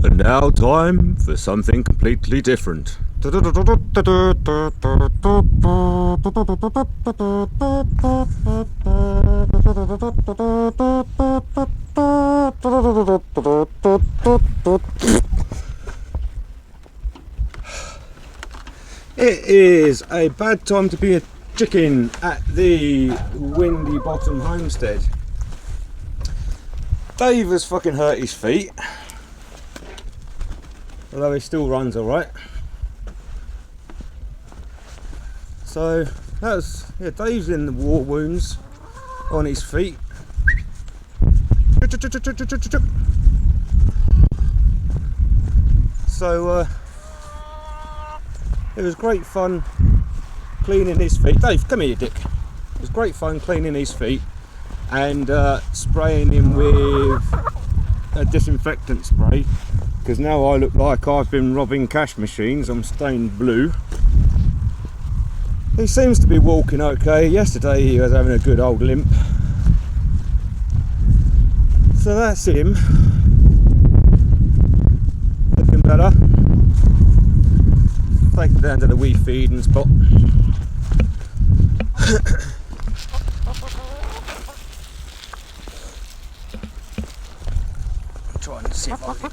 And now time for something completely different. It is a bad time to be a chicken at the Windy Bottom Homestead. Dave has fucking hurt his feet, although he still runs alright. So that's, yeah, Dave's in the war wounds on his feet. So it was great fun cleaning his feet. Dave, come here, you dick. It was great fun cleaning his feet and spraying him with a disinfectant spray, because now I look like I've been robbing cash machines. I'm stained blue. He seems to be walking okay. Yesterday he was having a good old limp. So that's him. Looking better. Take him down to the wee feeding spot. I'm trying to see if I can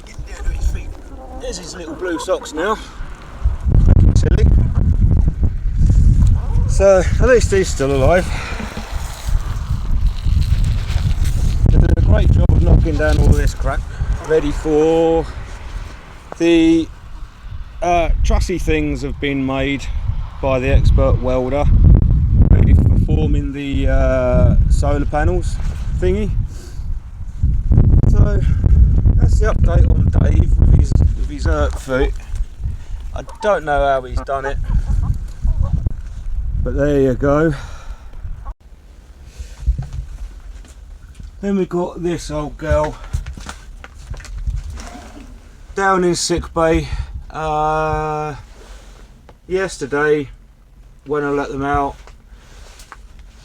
get down to his feet. There's his little blue socks now. Looking silly. So at least he's still alive. They're doing a great job of knocking down all this crap, ready for the trussy things have been made by the expert welder, ready for forming the solar panels thingy. So that's the update on Dave with his hurt foot. I don't know how he's done it, but there you go. Then we got this old girl down in sick bay. Yesterday when I let them out,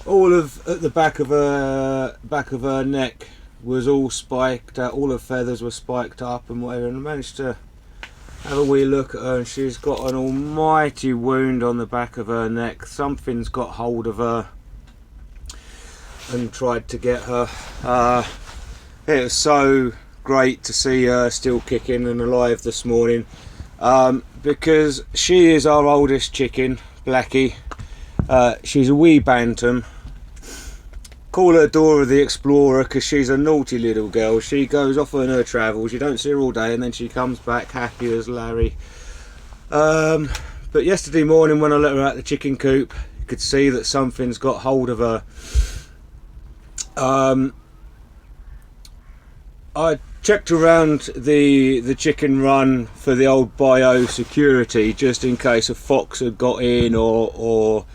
all of at the back of her neck was all spiked out, all her feathers were spiked up and whatever, and I managed to have a wee look at her, and she's got an almighty wound on the back of her neck. Something's got hold of her and tried to get her. It was so great to see her still kicking and alive this morning, because she is our oldest chicken, Blackie. She's a wee bantam. Call her Dora the Explorer because she's a naughty little girl. She goes off on her travels. You don't see her all day and then she comes back happy as Larry. But yesterday morning when I let her out the chicken coop, you could see that something's got hold of her. I checked around the chicken run for the old biosecurity just in case a fox had got in or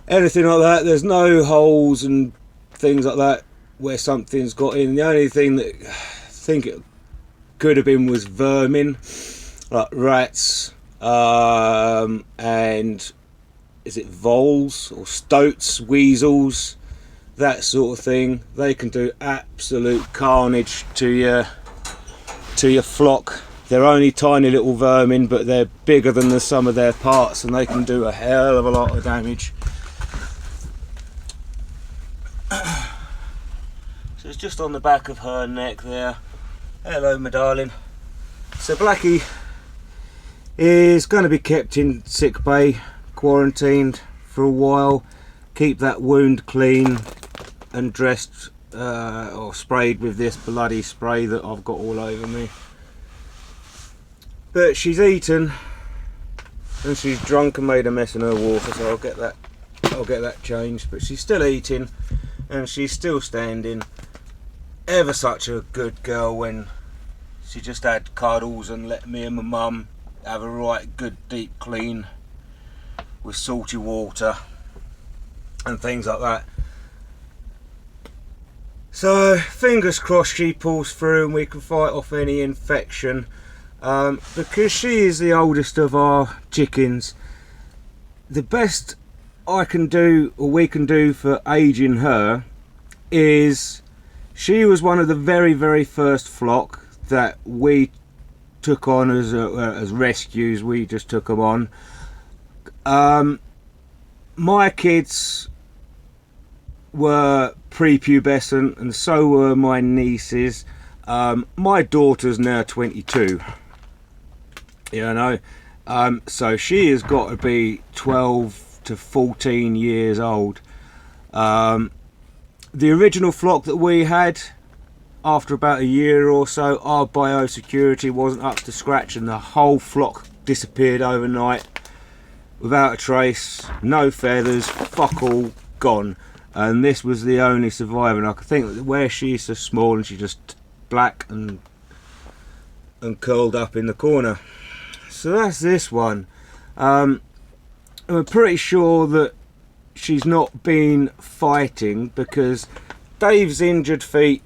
anything like that. There's no holes and things like that where something's got in. The only thing that I think it could have been was vermin, like rats, and is it voles or stoats, weasels, that sort of thing. They can do absolute carnage to your flock. They're only tiny little vermin, but they're bigger than the sum of their parts, and they can do a hell of a lot of damage. So it's just on the back of her neck there. Hello, my darling. So Blackie is going to be kept in sick bay, quarantined for a while, keep that wound clean and dressed or sprayed with this bloody spray that I've got all over me. But she's eaten and she's drunk and made a mess in her water, so I'll get that changed. But she's still eating and she's still standing. Ever such a good girl when she just had cuddles and let me and my mum have a right good deep clean with salty water and things like that. So fingers crossed she pulls through and we can fight off any infection, because she is the oldest of our chickens. The best I can do, or we can do, for aging her is she was one of the very first flock that we took on as rescues. We just took them on. My kids were prepubescent, and so were my nieces. My daughter's now 22, so she has got to be 12 to 14 years old. The original flock that we had, after about a year or so, our biosecurity wasn't up to scratch, and the whole flock disappeared overnight without a trace, no feathers, fuck all, gone. And this was the only survivor. And I think that where she's so small and she's just black and curled up in the corner. So that's this one. I'm pretty sure that she's not been fighting, because Dave's injured feet,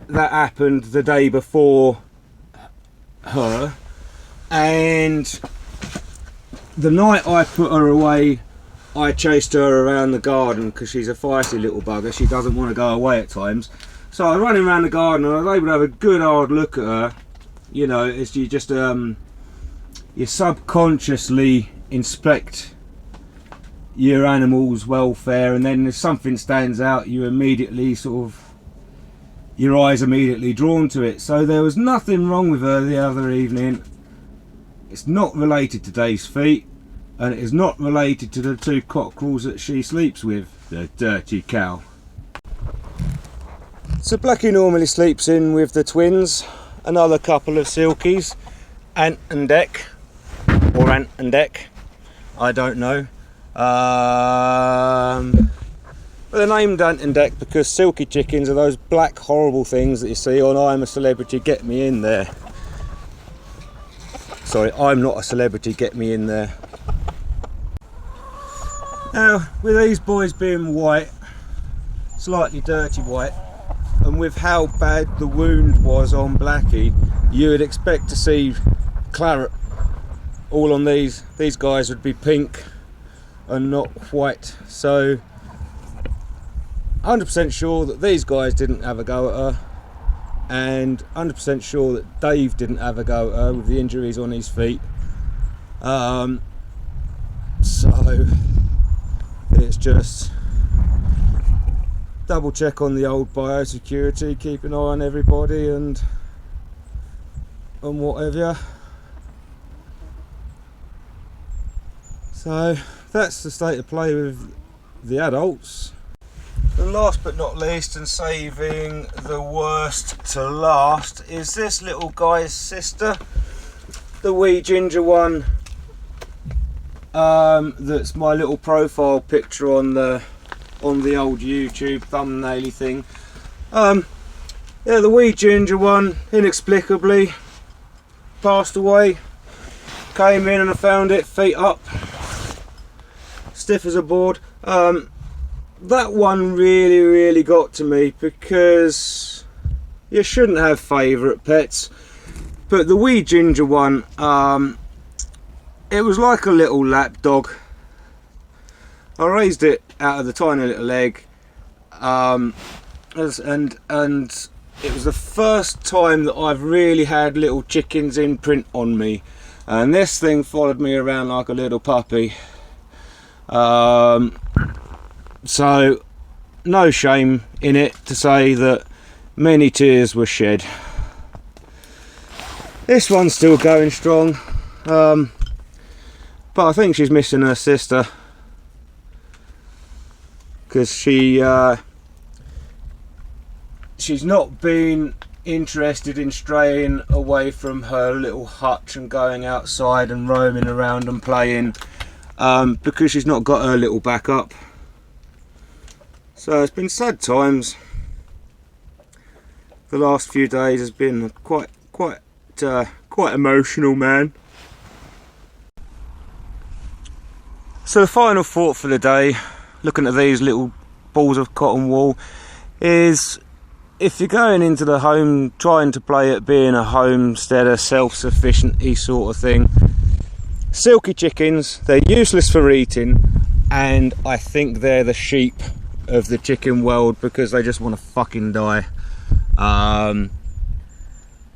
that happened the day before her, and the night I put her away, I chased her around the garden because she's a feisty little bugger. She doesn't want to go away at times. So I was running around the garden and I was able to have a good hard look at her. You know, it's you just you subconsciously inspect your animal's welfare, and then if something stands out, you immediately your eyes immediately drawn to it. So there was nothing wrong with her the other evening. It's not related to Dave's feet, and it is not related to the 2 cockerels that she sleeps with, the dirty cow. So Blackie normally sleeps in with the twins, another couple of silkies, Ant and Deck, or Ant and Deck, I don't know. But they're named Ant and Deck because silky chickens are those black horrible things that you see on I'm a Celebrity, Get Me In There. Sorry, I'm not a celebrity, get me in there. Now, with these boys being white, slightly dirty white, and with how bad the wound was on Blackie, you would expect to see claret all on these. These guys would be pink and not white. So 100% sure that these guys didn't have a go at her, and 100% sure that Dave didn't have a go at her with the injuries on his feet. So it's just double check on the old biosecurity, keep an eye on everybody and whatever. So that's the state of play with the adults. And last but not least, and saving the worst to last, is this little guy's sister, the wee ginger one. That's my little profile picture on the old YouTube thumbnaily thing. Yeah, the wee ginger one inexplicably passed away. Came in and I found it feet up, stiff as a board. That one really got to me, because you shouldn't have favourite pets, but the wee ginger one, it was like a little lap dog. I raised it out of the tiny little egg, and it was the first time that I've really had little chickens imprint on me, and this thing followed me around like a little puppy. So no shame in it to say that many tears were shed. This one's still going strong, but I think she's missing her sister, because she's not been interested in straying away from her little hutch and going outside and roaming around and playing, because she's not got her little backup. So it's been sad times. The last few days has been quite emotional, man. So the final thought for the day, looking at these little balls of cotton wool, is if you're going into the home trying to play at being a homesteader, self-sufficient-y sort of thing, silky chickens, they're useless for eating, and I think they're the sheep of the chicken world, because they just want to fucking die.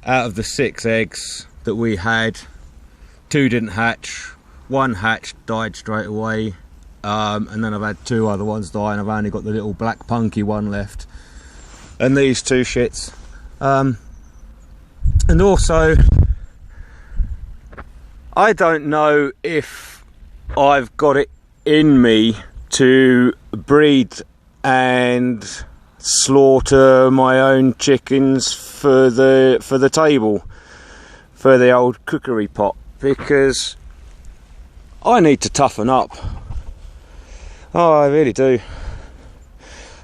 out of the 6 eggs that we had, 2 didn't hatch, 1 hatched, died straight away, and then I've had 2 other ones die, and I've only got the little black punky one left, and these 2 shits. And also, I don't know if I've got it in me to breed and slaughter my own chickens for the table, for the old cookery pot, because I need to toughen up. Oh, I really do.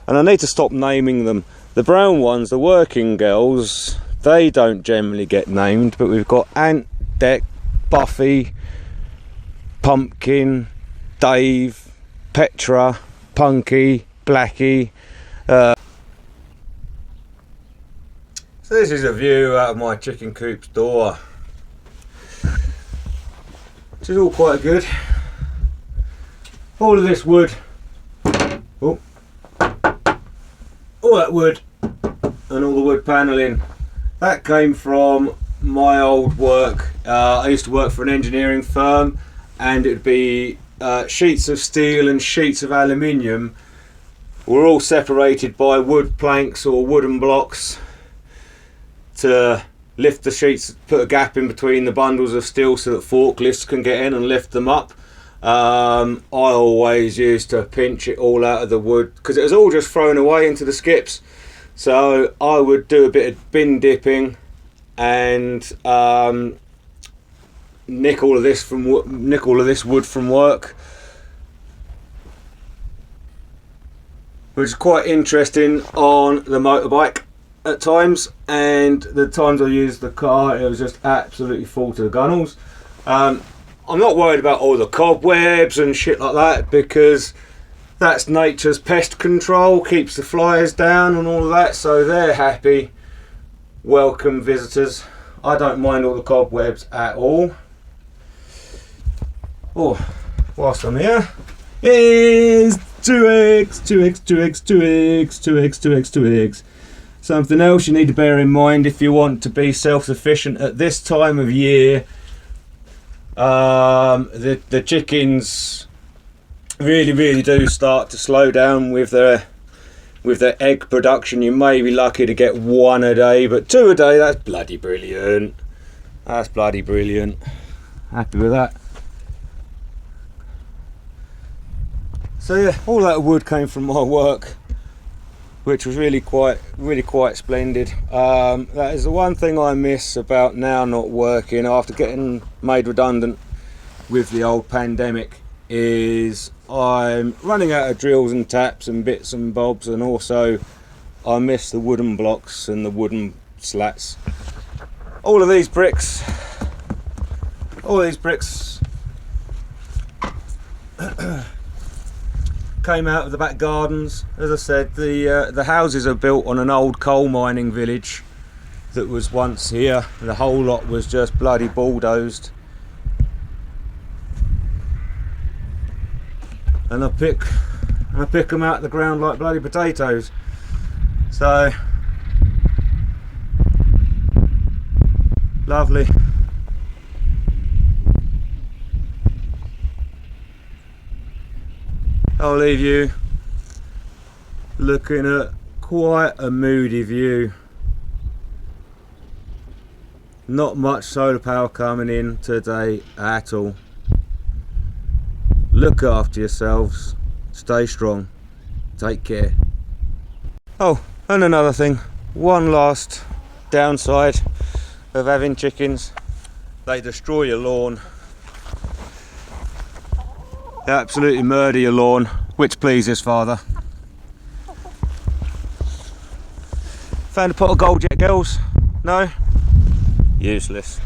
And I need to stop naming them. The brown ones, the working girls, they don't generally get named, but we've got Ant, Deck, Buffy, Pumpkin, Dave, Petra, Punky, Blackie. So this is a view out of my chicken coop's door, which is all quite good. All of this wood, all that wood and all the wood panelling, that came from my old work. I used to work for an engineering firm, and it'd be sheets of steel and sheets of aluminium were all separated by wood planks or wooden blocks to lift the sheets, put a gap in between the bundles of steel so that forklifts can get in and lift them up. I always used to pinch it all out of the wood because it was all just thrown away into the skips. So I would do a bit of bin dipping and nick all of this wood from work, which is quite interesting on the motorbike at times, and the times I used the car it was just absolutely full to the gunnels. I'm not worried about all the cobwebs and shit like that, because that's nature's pest control, keeps the flies down and all of that, so they're happy. Welcome visitors. I don't mind all the cobwebs at all. Oh, whilst I'm here, is 2 eggs, 2 eggs, 2 eggs, 2 eggs, 2 eggs, 2 eggs, 2 eggs. Something else you need to bear in mind if you want to be self-sufficient at this time of year. The chickens really do start to slow down with their egg production. You may be lucky to get 1 a day, but 2 a day, that's bloody brilliant. That's bloody brilliant. Happy with that. So yeah, all that wood came from my work, which was really quite splendid. That is the one thing I miss about now not working after getting made redundant with the old pandemic, is I'm running out of drills and taps and bits and bobs, and also I miss the wooden blocks and the wooden slats. All of these bricks came out of the back gardens. As I said, the houses are built on an old coal mining village that was once here. The whole lot was just bloody bulldozed, and I pick them out of the ground like bloody potatoes. So lovely. I'll leave you looking at quite a moody view. Not much solar power coming in today at all. Look after yourselves, stay strong, take care. Oh, and another thing, one last downside of having chickens: they destroy your lawn. They absolutely murder your lawn, which pleases father. Found a pot of gold yet, girls? No? Useless.